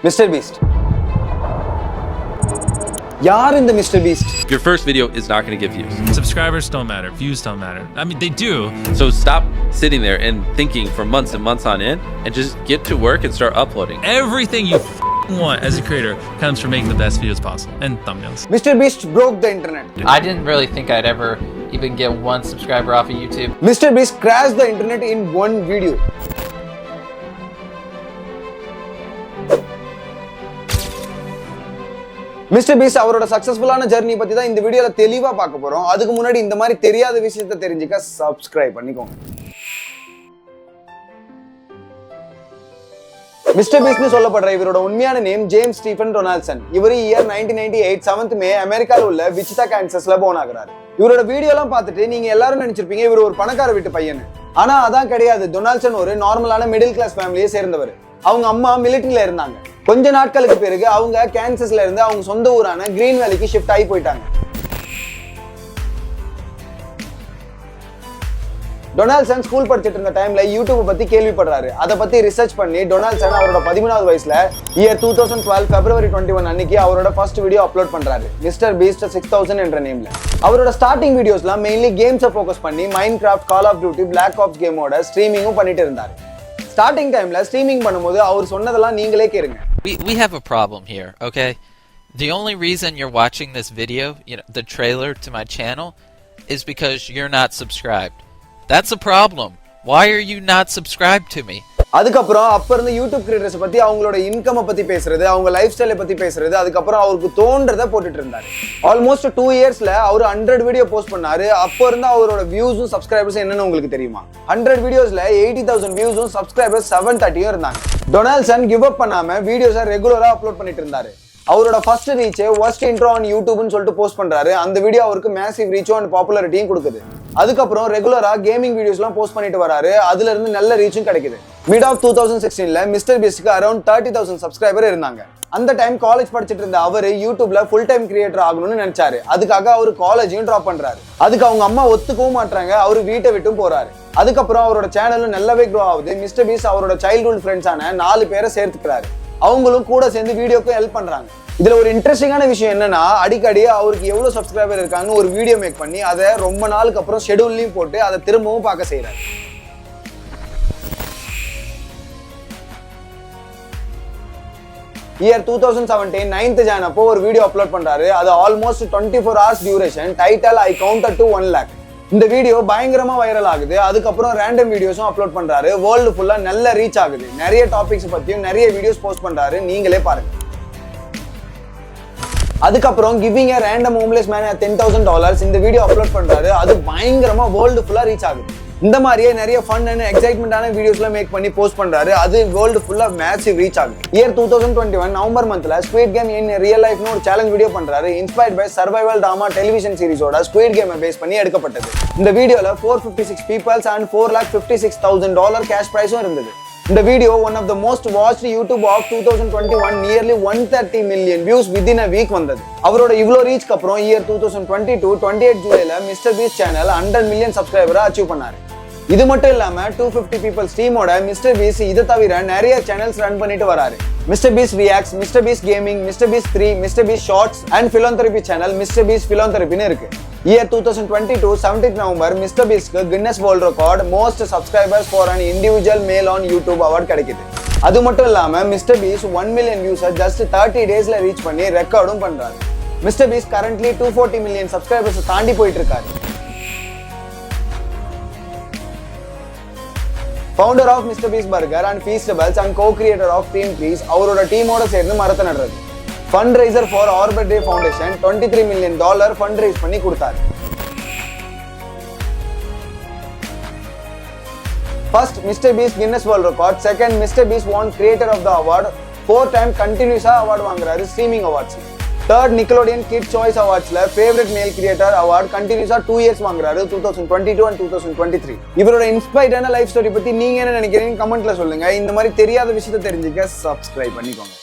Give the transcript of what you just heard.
Mr.Beast. Yaar in the Mr.Beast. Your first video is not going to get views. Subscribers don't matter. Views don't matter. I mean, they do. So stop sitting there and thinking for months and months on end and just get to work and start uploading. Everything you want as a creator comes from making the best videos possible and thumbnails. Mr.Beast broke the internet. I didn't really think I'd ever even get one subscriber off of YouTube. Mr.Beast crashed the internet in one video. Mr.Beast அவரோட சக்சஸ்ஃபுல்லான journey பத்தி தான் இந்த வீடியோல தெளிவா பார்க்க போறோம். அதுக்கு முன்னாடி இந்த மாதிரி தெரியாத விஷயத்தை தெரிஞ்சுக்க சப்ஸ்கிரைப் பண்ணிக்கோங்க. Mr.Beast னு சொல்லப்படுற இவரோட உண்மையான நேம் ஜேம்ஸ் ஸ்டீஃபன் டொனால்ட்சன். இவர் இயர் 1998 7th மே அமெரிக்கால உள்ள விச்சிட்டா கான்சஸ்ல போர்ன் ஆகுறாரு. இவரோட வீடியோலாம் பார்த்துட்டு நீங்க எல்லாரும் நினைச்சிருப்பீங்க இவர் ஒரு பணக்கார வீட்டு பையன். ஆனா அதான் கிடையாது. டொனால்ட்சன் ஒரு நார்மலான மிடில் கிளாஸ் ஃபேமிலியை சேர்ந்தவர். அவங்க அம்மா மிலிட்டரியில இருந்தாங்க. கொஞ்ச நாட்களுக்கு பிறகு அவங்க கான்சஸ்ல இருந்து அவங்க சொந்த ஊரான கிரீன் வேலிக்கு ஷிஃப்ட் ஆகி போயிட்டாங்க. டொனால்ட்சன் ஸ்கூல் படிச்சிட்டு இருந்த டைம்ல யூடியூப் பத்தி கேள்விப்படுறாரு. அதை பத்தி ரிசர்ச் பண்ணி டொனால்ட்சன் அவரோட 13வது வயசுல இயர் 2012 February 21 அன்னைக்கு அவரோட ஃபர்ஸ்ட் வீடியோ அப்லோட் பண்றாரு. Mr.Beast 6000 என்ற நேம்ல. அவரோட ஸ்டார்டிங் வீடியோஸ்லாம் மெயின்லி கேம்ஸை ஃபோக்கஸ் பண்ணி Minecraft, call of duty, black ops கேமோட ஸ்ட்ரீமிங்கும் பண்ணிட்டு இருந்தாரு. ஸ்டார்டிங் டைம்ல ஸ்ட்ரீமிங் பண்ணும்போது அவர் சொன்னதெல்லாம் நீங்களே கேளுங்க. We have a problem here, okay? The only reason you're watching this video, the trailer to my channel, is because you're not subscribed. That's a problem. Why are you not subscribed to me? அதுக்கப்புறம் அப்ப இருந்து YouTube creators பத்தி அவங்களோட income பத்தி பேசுறது, அவங்க life ஸ்டைலை பத்தி பேசுறது, அதுக்கப்புறம் அவருக்கு தோன்றதை போட்டுட்டு இருந்தாரு. ஆல்மோஸ்ட் 2 இயர்ஸ்ல அவர் 100 வீடியோ போஸ்ட் பண்ணாரு. அப்ப இருந்து அவரோட வியூஸும் சப்ஸ்கிரைபர்ஸ் என்னன்னு உங்களுக்கு தெரியுமா? 100 வீடியோஸ்ல 80,000 வியூஸும் சப்ஸ்கிரைபர்ஸ் 730 இருந்தாங்க. டொனால்ட்சன் கிவ் அப் பண்ணாம வீடியோஸை ரெகுலரா அப்லோட் பண்ணிட்டு இருந்தாரு. அவரோட first reach worst intro on YouTubeன்னு சொல்லிட்டு போஸ்ட் பண்றாரு. அந்த வீடியோ அவருக்கு மேசிவ் ரீச்சும் அண்ட் பாப்புலாரிட்டியும் கொடுக்குது. அதுக்கப்புறம் ரெகுலரா கேமிங் வீடியோஸ்லாம் போஸ்ட் பண்ணிட்டு வராரு. அதுல இருந்து நல்ல ரீச்சும் கிடைக்குது. மிட் ஆஃப் 2016ல Mr.Beastக்கு அரௌண்ட் 30,000 சப்ஸ்கிரைபர் இருந்தாங்க. அந்த டைம் காலேஜ் படிச்சிட்டு இருந்த அவரு யூடியூப்ல ஃபுல் டைம் கிரியேட்டர் ஆகணும்னு நினைச்சாரு. அதுக்காக அவர் காலேஜையும் டிராப் பண்றாரு. அதுக்கு அவங்க அம்மா ஒத்துக்கவும் மாட்டாங்க. அவரு வீட்டை விட்டும் போறாரு. அதுக்கப்புறம் அவரோட சேனலும் நல்லாவே க்ரோ ஆகுது. Mr.Beast அவரோட சைல்ட்ஹுட் ஃப்ரெண்ட்ஸான 4 பேரை சேர்த்துக்கிறாரு. அவங்களும் கூட சேர்ந்து வீடியோக்கு ஹெல்ப் பண்றாங்க. இதுல ஒரு இன்ட்ரெஸ்டிங்கான விஷயம் என்னன்னா, அடிக்கடி அவருக்கு எவ்வளவு சப்ஸ்கிரைபர் இருக்காங்கன்னு ஒரு வீடியோ மேக் பண்ணி அதை ரொம்ப நாளுக்கு அப்புறம் ஷெட்யூல்லையும் போட்டு அதை திரும்பவும் பார்க்க செய்யறாரு. இயர் 2017 9th Jan அப்போ ஒரு வீடியோ அப்லோட் பண்றாரு. அது almost 24 hours duration. Title I counted to 1 lakh. இந்த வீடியோ பயங்கரமா வைரல் ஆகுது. அதுக்கப்புறம் ரேண்டம் வீடியோஸும் அப்லோட் பண்றாரு. வேர்ல்டு ஃபுல்லா நல்ல ரீச் ஆகுது. நிறைய டாபிக்ஸ் பத்தியும் நிறைய வீடியோஸ் போஸ்ட் பண்றாரு. நீங்களே பாருங்க. அதுக்கப்புறம் giving a random homeless man $10,000 இந்த வீடியோ அப்லோட் பண்றாரு. அது பயங்கரமா வேர்ல்டு ஃபுல்லா ரீச் ஆகுது. இந்த மாதிரியே நிறைய ஃபன் அண்ட் எக்ஸைட்மெண்டான வீடியோஸ்லாம் மேக் பண்ணி போஸ்ட் பண்றாரு. அது வேர்ல்டு ஃபுல்லா மேசிவ் ரீச் ஆகுது. இயர் 2021 நவம்பர் மந்த்ல ஸ்குவிட் கேம் இன் ரியல் லைஃப்னு ஒரு சேலஞ்ச் வீடியோ பண்றாரு. Inspired by survival drama television சீரிஸோட ஸ்குவிட் கேமை பேஸ் பண்ணி எடுக்கப்பட்டது. இந்த வீடியோல 456 பீப்பிள்ஸ் அண்ட் $4,56,000 கேஷ் பிரைஸும் இருந்தது. இந்த video one of the most watched YouTube of 2021 nearly 130 million views within a week வந்தது. அவரோட இவ்வளோ ரீச்க்கு அப்புறம் இயர் 2022 28 ஜூலைல Mr.Beast சேனல் 100 million சப்ஸ்கிரைபரை அச்சீவ் பண்ணாரு. இது மட்டும் இல்லாம 250 பீப்பிள்ஸ் டீமோட Mr.Beast இதை தவிர நிறைய சேனல்ஸ் ரன் பண்ணிட்டு வராரு. Mr.Beast Reacts, Mr.Beast Gaming, Mr.Beast 3, Mr.Beast Shorts and Philanthropy channel Mr.Beast Philanthropyன்னு இருக்கு. இயர் 2022 17th November Mr.Beastக்கு Guinness world record most subscribers for an individual male on YouTube award கிடைக்குது. அது மட்டும் இல்லாம Mr.Beast 1 million வியூஸை ஜஸ்ட் 30 டேஸ்ல ரீச் பண்ணி ரெக்கார்டும் பண்றாரு. Mr.Beast கரண்ட்லி 240 million சப்ஸ்கிரைபர்ஸ் தாண்டி போயிட்டு இருக்காரு. Founder of Mr.Beast Burger and Feastables and co-creator of Team Please அவரோட டீமோட சேர்ந்து மரத்தை நடுறது. Fundraiser for Arbor day foundation $23 million fund raise பண்ணி கொடுத்தாரு. First Mr.Beast Guinness world record, second Mr.Beast won creator of the award, 4th time கண்டினியூஸா award வாங்குறாரு streaming awards. Third Nickelodeon kid choice அவார்ட்ஸ்ல ஃபேவரட் மேல் கிரியேட்டர் அவார்ட் கண்டினியூஸா 2 years வாங்குறாரு 2022 and 2023. இவரோட இன்ஸ்பைர்டான life story பத்தி நீங்க என்ன நினைக்கிறீங்க கமெண்ட்ல சொல்லுங்க. இந்த மாதிரி தெரியாத விஷயத்தை தெரிஞ்சுக்க சப்ஸ்கிரைப் பண்ணிக்கோங்க.